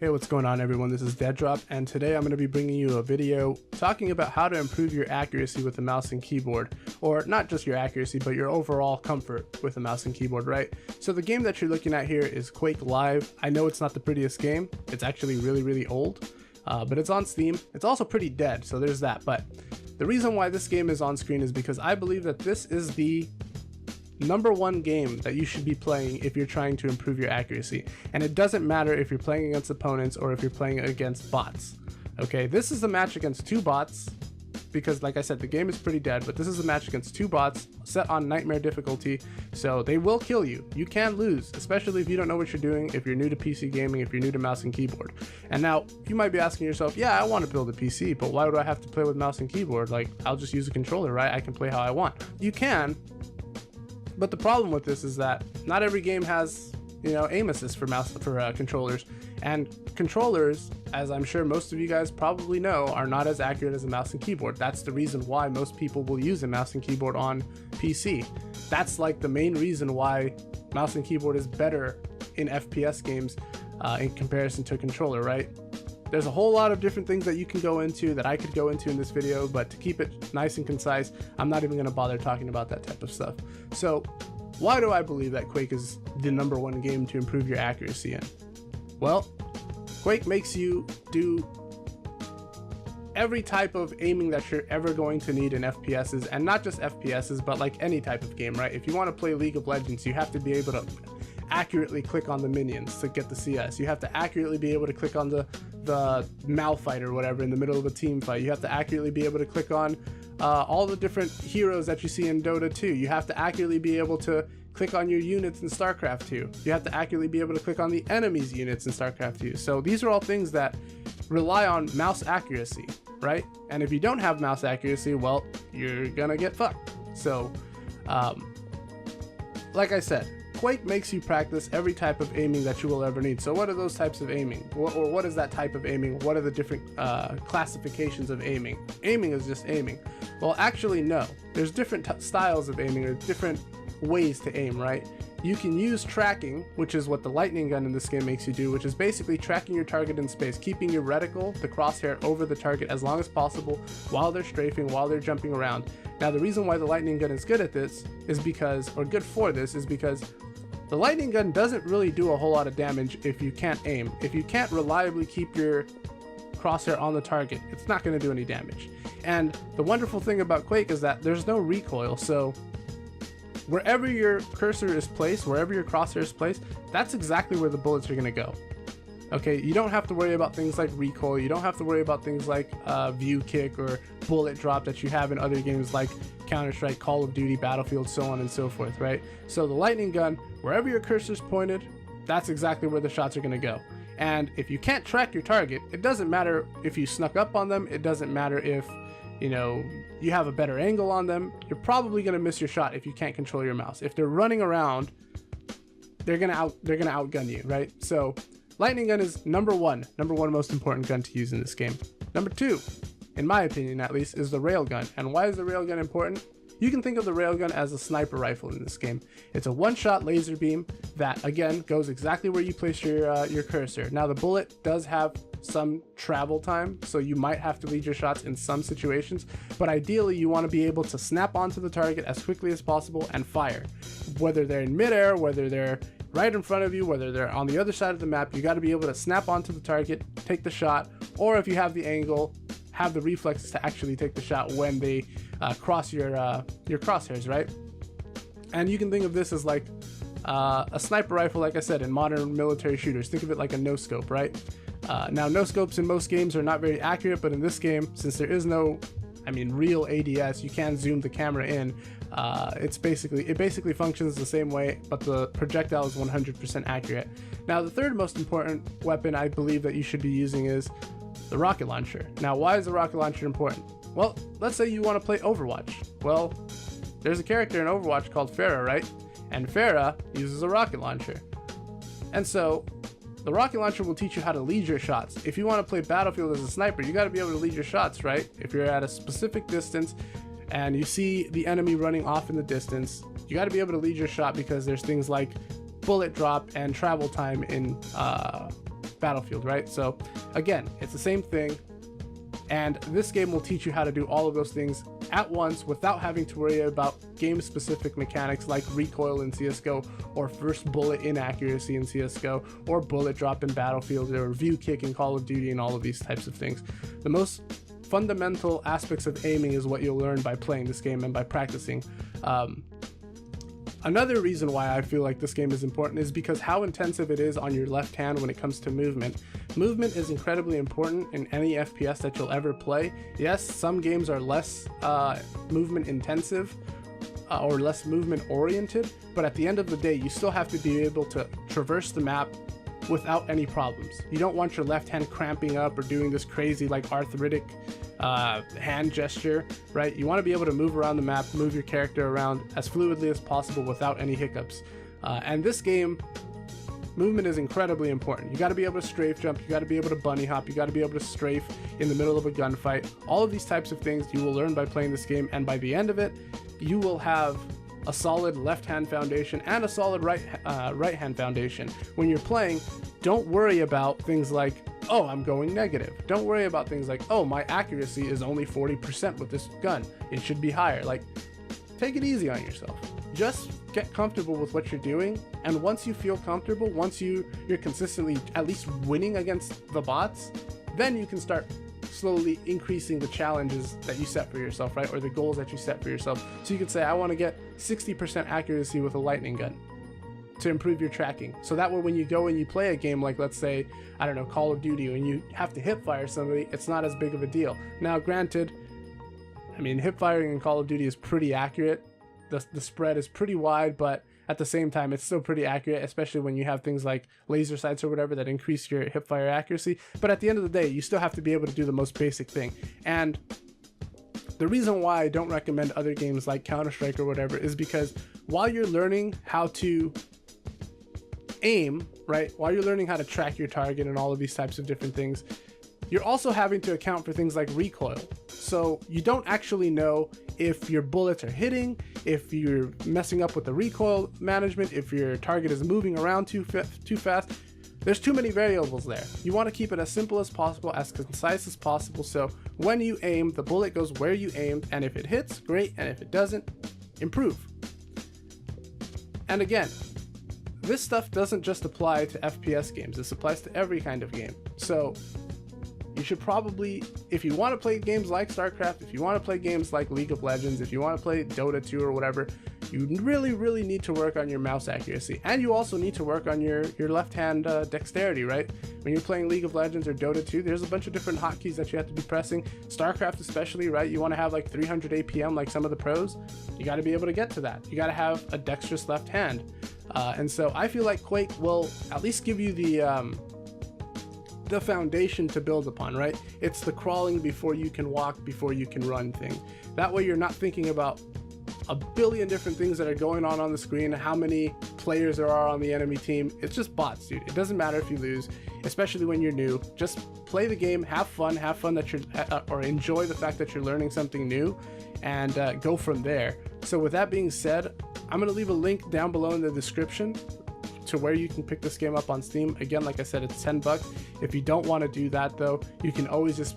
Hey, what's going on everyone? This is Deaddrop, and today I'm going to be bringing you a video talking about how to improve your accuracy with the mouse and keyboard, or not just your accuracy, but your overall comfort with the mouse and keyboard, right? So the game that you're looking at here is Quake Live. I know it's not the prettiest game. It's actually really old, but it's on Steam. It's also pretty dead, so there's that. But the reason why this game is on screen is because I believe that this is the #1 game that you should be playing if you're trying to improve your accuracy. And it doesn't matter if you're playing against opponents or if you're playing against bots. Okay, this is a match against 2 bots because, like I said, the game is pretty dead, but this is a match against 2 bots set on nightmare difficulty, so they will kill you. You can lose, especially if you don't know what you're doing, if you're new to PC gaming, if you're new to mouse and keyboard. And now you might be asking yourself, yeah, I want to build a PC, but why do I have to play with mouse and keyboard? Like, I'll just use a controller, right? I can play how I want. You can. But the problem with this is that not every game has, aim assist for controllers, and controllers, as I'm sure most of you guys probably know, are not as accurate as a mouse and keyboard. That's the reason why most people will use a mouse and keyboard on PC. That's like the main reason why mouse and keyboard is better in FPS games in comparison to a controller, right? There's a whole lot of different things that you can go into that I could go into in this video, but to keep it nice and concise, I'm not even going to bother talking about that type of stuff. So why do I believe that Quake is the #1 game to improve your accuracy in? Well, Quake makes you do every type of aiming that you're ever going to need in FPSs, and not just FPSs, but like any type of game, right? If you want to play League of Legends, you have to be able to accurately click on the minions to get the CS. You have to accurately be able to click on the Malphite or whatever in the middle of a team fight. You have to accurately be able to click on all the different heroes that you see in Dota 2. You have to accurately be able to click on your units in StarCraft 2. You have to accurately be able to click on the enemy's units in StarCraft 2. So these are all things that rely on mouse accuracy, right? And if you don't have mouse accuracy, well, you're gonna get fucked. So, like I said, Quake makes you practice every type of aiming that you will ever need. So what are those types of aiming? Or what is that type of aiming? What are the different classifications of aiming? Aiming is just aiming. Well, actually, no. There's different styles of aiming, or different ways to aim, right? You can use tracking, which is what the lightning gun in this game makes you do, which is basically tracking your target in space, keeping your reticle, the crosshair, over the target as long as possible while they're strafing, while they're jumping around. Now, the reason why the lightning gun is good at this is because, or good for this, is because the lightning gun doesn't really do a whole lot of damage if you can't aim. If you can't reliably keep your crosshair on the target, it's not going to do any damage. And the wonderful thing about Quake is that there's no recoil, so wherever your cursor is placed, wherever your crosshair is placed, that's exactly where the bullets are going to go. Okay, you don't have to worry about things like recoil. You don't have to worry about things like view kick or bullet drop that you have in other games like Counter-Strike, Call of Duty, Battlefield, so on and so forth, right? So the lightning gun, wherever your cursor's pointed, that's exactly where the shots are going to go. And if you can't track your target, it doesn't matter if you snuck up on them. It doesn't matter if, you have a better angle on them. You're probably going to miss your shot if you can't control your mouse. If they're running around, they're going to outgun you, right? So lightning gun is #1 most important gun to use in this game. #2, in my opinion at least, is the railgun. And why is the railgun important? You can think of the railgun as a sniper rifle in this game. It's a one-shot laser beam that, again, goes exactly where you place your cursor. Now, the bullet does have some travel time, so you might have to lead your shots in some situations, but ideally you want to be able to snap onto the target as quickly as possible and fire. Whether they're in midair, whether they're right in front of you, whether they're on the other side of the map, you got to be able to snap onto the target, take the shot, or if you have the angle, have the reflexes to actually take the shot when they cross your crosshairs, right? And you can think of this as like a sniper rifle, like I said, in modern military shooters. Think of it like a no-scope, right? Now, no-scopes in most games are not very accurate, but in this game, since there is no, real ADS, you can zoom the camera in. It basically functions the same way, but the projectile is 100% accurate. Now, the third most important weapon I believe that you should be using is the rocket launcher. Now, why is the rocket launcher important? Well, let's say you want to play Overwatch. Well, there's a character in Overwatch called Pharah, right? And Pharah uses a rocket launcher. And so the rocket launcher will teach you how to lead your shots. If you want to play Battlefield as a sniper, you got to be able to lead your shots, right? If you're at a specific distance and you see the enemy running off in the distance, you got to be able to lead your shot because there's things like bullet drop and travel time in Battlefield, right? So again, it's the same thing, and this game will teach you how to do all of those things at once without having to worry about game-specific mechanics like recoil in CSGO, or first bullet inaccuracy in CSGO, or bullet drop in Battlefield, or view kick in Call of Duty, and all of these types of things. The most fundamental aspects of aiming is what you'll learn by playing this game and by practicing. Another reason why I feel like this game is important is because how intensive it is on your left hand when it comes to movement. Movement is incredibly important in any FPS that you'll ever play. Yes, some games are less movement intensive or less movement oriented, but at the end of the day, you still have to be able to traverse the map without any problems. You don't want your left hand cramping up or doing this crazy like arthritic hand gesture, right? You want to be able to move around the map, move your character around as fluidly as possible without any hiccups. And this game, movement is incredibly important. You got to be able to strafe jump, you got to be able to bunny hop, you got to be able to strafe in the middle of a gunfight. All of these types of things you will learn by playing this game, and by the end of it, you will have a solid left-hand foundation and a solid right-hand foundation. When you're playing, don't worry about things like, oh, I'm going negative. Don't worry about things like, oh, my accuracy is only 40% with this gun. It should be higher. Like, take it easy on yourself. Just get comfortable with what you're doing, and once you feel comfortable, once you're consistently at least winning against the bots, then you can start slowly increasing the challenges that you set for yourself, right? Or the goals that you set for yourself. So you could say, I want to get 60% accuracy with a lightning gun to improve your tracking. So that way when you go and you play a game like, let's say, I don't know, Call of Duty, when you have to hip fire somebody, it's not as big of a deal. Now granted, I mean, hip firing in Call of Duty is pretty accurate. The spread is pretty wide, but at the same time, it's still pretty accurate, especially when you have things like laser sights or whatever that increase your hip fire accuracy. But at the end of the day, you still have to be able to do the most basic thing. And the reason why I don't recommend other games like Counter-Strike or whatever is because while you're learning how to aim, right, while you're learning how to track your target and all of these types of different things, you're also having to account for things like recoil. So you don't actually know if your bullets are hitting, if you're messing up with the recoil management, if your target is moving around too fast. There's too many variables there. You want to keep it as simple as possible, as concise as possible, so when you aim, the bullet goes where you aimed, and if it hits, great, and if it doesn't, improve. And again, this stuff doesn't just apply to FPS games, this applies to every kind of game. So you should probably, if you want to play games like StarCraft, if you want to play games like League of Legends, if you want to play Dota 2 or whatever, you really need to work on your mouse accuracy. And you also need to work on your left hand dexterity, right? When you're playing League of Legends or Dota 2, there's a bunch of different hotkeys that you have to be pressing. StarCraft especially, right? You want to have like 300 APM like some of the pros. You got to be able to get to that. You got to have a dexterous left hand. And so I feel like Quake will at least give you the foundation to build upon, right? It's the crawling before you can walk, before you can run thing. That way you're not thinking about a billion different things that are going on the screen, how many players there are on the enemy team. It's just bots, dude. It doesn't matter if you lose, especially when you're new. Just play the game, have fun that you're, or enjoy the fact that you're learning something new, and go from there. So with that being said, I'm gonna leave a link down below in the description to where you can pick this game up on Steam. Again, like I said, it's $10. If you don't want to do that though, you can always just,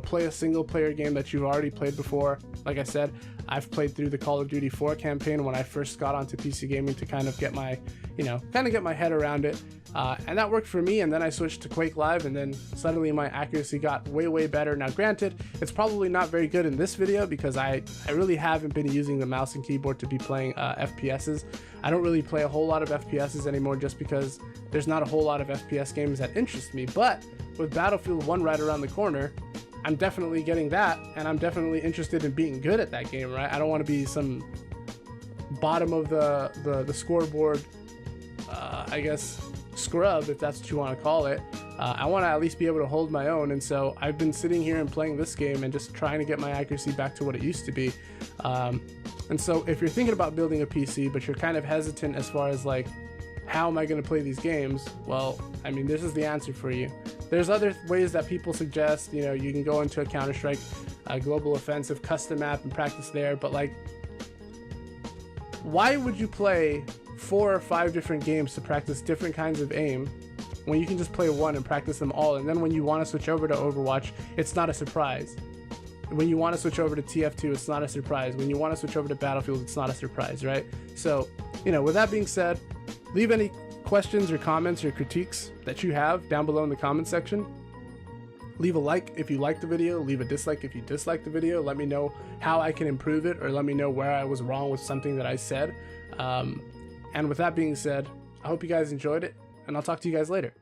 play a single player game that you've already played before. Like I said, I've played through the Call of Duty 4 campaign when I first got onto PC gaming to kind of get my, get my head around it. And that worked for me, and then I switched to Quake Live, and then suddenly my accuracy got way better. Now granted, it's probably not very good in this video because I really haven't been using the mouse and keyboard to be playing FPSs. I don't really play a whole lot of FPSs anymore just because there's not a whole lot of FPS games that interest me, but with Battlefield 1 right around the corner, I'm definitely getting that, and I'm definitely interested in being good at that game, right? I don't want to be some bottom of the scoreboard, I guess, scrub, if that's what you want to call it. I want to at least be able to hold my own, and so I've been sitting here and playing this game and just trying to get my accuracy back to what it used to be. And so if you're thinking about building a PC, but you're kind of hesitant as far as like, how am I going to play these games? Well, I mean, this is the answer for you. There's other ways that people suggest, you can go into a Counter-Strike Global Offensive custom map and practice there, but like, why would you play 4 or 5 different games to practice different kinds of aim when you can just play one and practice them all, and then when you want to switch over to Overwatch, it's not a surprise. When you want to switch over to TF2, it's not a surprise. When you want to switch over to Battlefield, it's not a surprise, right? So, you know, with that being said, leave any questions or comments or critiques that you have down below in the comment section. Leave a like if you liked the video, leave a dislike if you disliked the video. Let me know how I can improve it, or let me know where I was wrong with something that I said. And with that being said, I hope you guys enjoyed it, and I'll talk to you guys later.